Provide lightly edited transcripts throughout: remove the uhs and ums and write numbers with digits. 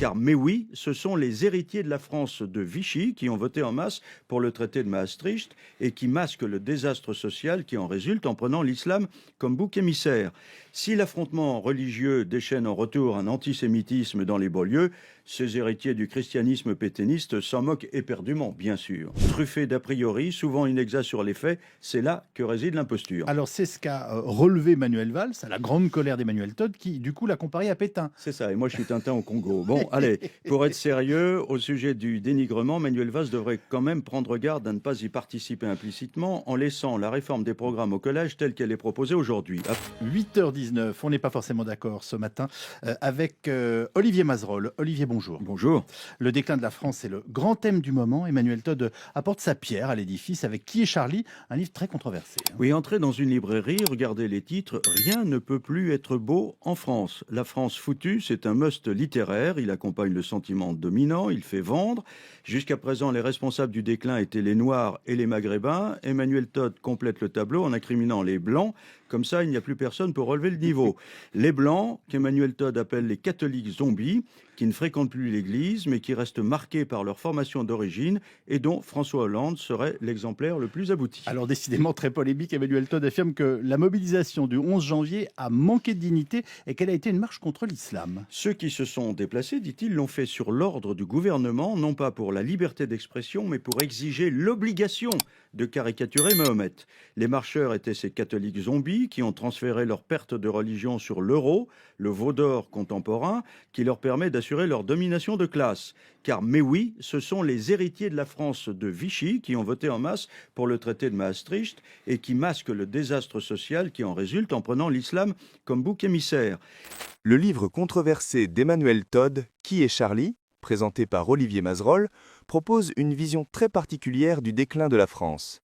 Car, mais oui, ce sont les héritiers de la France de Vichy qui ont voté en masse pour le traité de Maastricht et qui masquent le désastre social qui en résulte en prenant l'islam comme bouc émissaire. Si l'affrontement religieux déchaîne en retour un antisémitisme dans les banlieues, ces héritiers du christianisme pétainiste s'en moquent éperdument, bien sûr. Truffés d'a priori, souvent inexacts sur les faits, c'est là que réside l'imposture. Alors c'est ce qu'a relevé Manuel Valls, à la grande colère d'Emmanuel Todd, qui du coup l'a comparé à Pétain. C'est ça, et moi je suis Tintin au Congo. Bon, allez, pour être sérieux, au sujet du dénigrement, Manuel Valls devrait quand même prendre garde à ne pas y participer implicitement en laissant la réforme des programmes au collège telle qu'elle est proposée aujourd'hui. 8h19, on n'est pas forcément d'accord ce matin avec Olivier Mazerolle. Olivier, bonjour. Bonjour. Le déclin de la France est le grand thème du moment. Emmanuel Todd apporte sa pierre à l'édifice avec Qui est Charlie, un livre très controversé. Oui, entrez dans une librairie, regardez les titres. Rien ne peut plus être beau en France. La France foutue, c'est un must littéraire. Il accompagne le sentiment dominant, il fait vendre. Jusqu'à présent, les responsables du déclin étaient les Noirs et les Maghrébins. Emmanuel Todd complète le tableau en incriminant les Blancs. Comme ça, il n'y a plus personne pour relever le niveau. Les Blancs, qu'Emmanuel Todd appelle les catholiques zombies, qui ne fréquentent plus l'Église, mais qui restent marqués par leur formation d'origine et dont François Hollande serait l'exemplaire le plus abouti. Alors décidément très polémique, Emmanuel Todd affirme que la mobilisation du 11 janvier a manqué de dignité et qu'elle a été une marche contre l'islam. Ceux qui se sont déplacés, dit-il, l'ont fait sur l'ordre du gouvernement, non pas pour la liberté d'expression, mais pour exiger l'obligation de caricaturer Mahomet. Les marcheurs étaient ces catholiques zombies qui ont transféré leur perte de religion sur l'euro, le veau d'or contemporain, qui leur permet d'assurer leur domination de classe. Car, mais oui, ce sont les héritiers de la France de Vichy qui ont voté en masse pour le traité de Maastricht et qui masquent le désastre social qui en résulte en prenant l'islam comme bouc émissaire. Le livre controversé d'Emmanuel Todd, Qui est Charlie, présenté par Olivier Mazerolle, propose une vision très particulière du déclin de la France.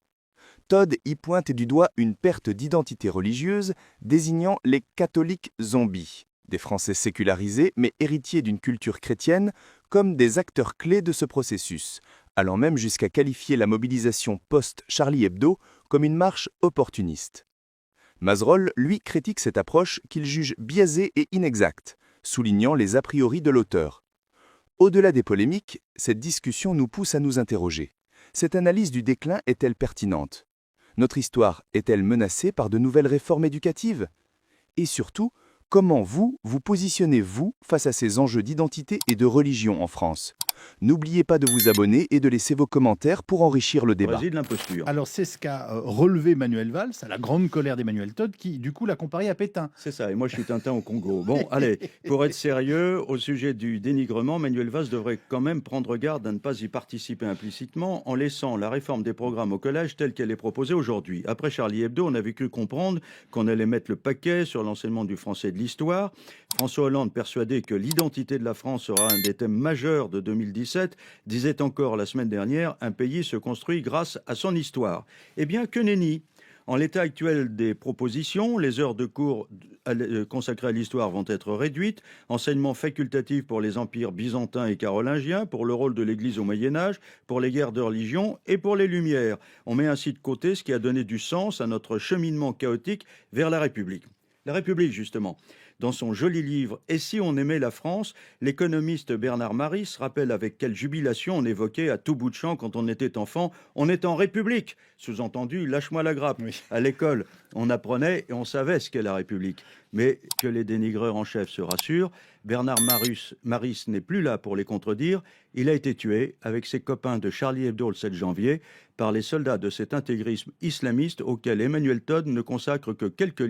Todd y pointe du doigt une perte d'identité religieuse, désignant les catholiques zombies, des Français sécularisés mais héritiers d'une culture chrétienne, comme des acteurs clés de ce processus, allant même jusqu'à qualifier la mobilisation post-Charlie Hebdo comme une marche opportuniste. Mazerolle, lui, critique cette approche qu'il juge biaisée et inexacte, soulignant les a priori de l'auteur. Au-delà des polémiques, cette discussion nous pousse à nous interroger. Cette analyse du déclin est-elle pertinente? Notre histoire est-elle menacée par de nouvelles réformes éducatives? Et surtout, comment vous positionnez-vous face à ces enjeux d'identité et de religion en France? N'oubliez pas de vous abonner et de laisser vos commentaires pour enrichir le débat. Réside l'imposture. Alors c'est ce qu'a relevé Manuel Valls, à la grande colère d'Emmanuel Todd, qui du coup l'a comparé à Pétain. C'est ça, et moi je suis Tintin au Congo. Bon, allez, pour être sérieux, au sujet du dénigrement, Manuel Valls devrait quand même prendre garde à ne pas y participer implicitement en laissant la réforme des programmes au collège telle qu'elle est proposée aujourd'hui. Après Charlie Hebdo, on avait cru comprendre qu'on allait mettre le paquet sur l'enseignement du français et de l'histoire. François Hollande, persuadé que l'identité de la France sera un des thèmes majeurs de 2017, disait encore la semaine dernière « Un pays se construit grâce à son histoire ». Eh bien, que nenni! En l'état actuel des propositions, les heures de cours consacrées à l'histoire vont être réduites, enseignement facultatif pour les empires byzantins et carolingiens, pour le rôle de l'Église au Moyen-Âge, pour les guerres de religion et pour les Lumières. On met ainsi de côté ce qui a donné du sens à notre cheminement chaotique vers la République. La République, justement. Dans son joli livre « Et si on aimait la France ?», l'économiste Bernard Maris rappelle avec quelle jubilation on évoquait à tout bout de champ quand on était enfant « on est en République », sous-entendu « lâche-moi la grappe ». Oui. À l'école, on apprenait et on savait ce qu'est la République. Mais que les dénigreurs en chef se rassurent, Bernard Maris n'est plus là pour les contredire. Il a été tué avec ses copains de Charlie Hebdo le 7 janvier par les soldats de cet intégrisme islamiste auquel Emmanuel Todd ne consacre que quelques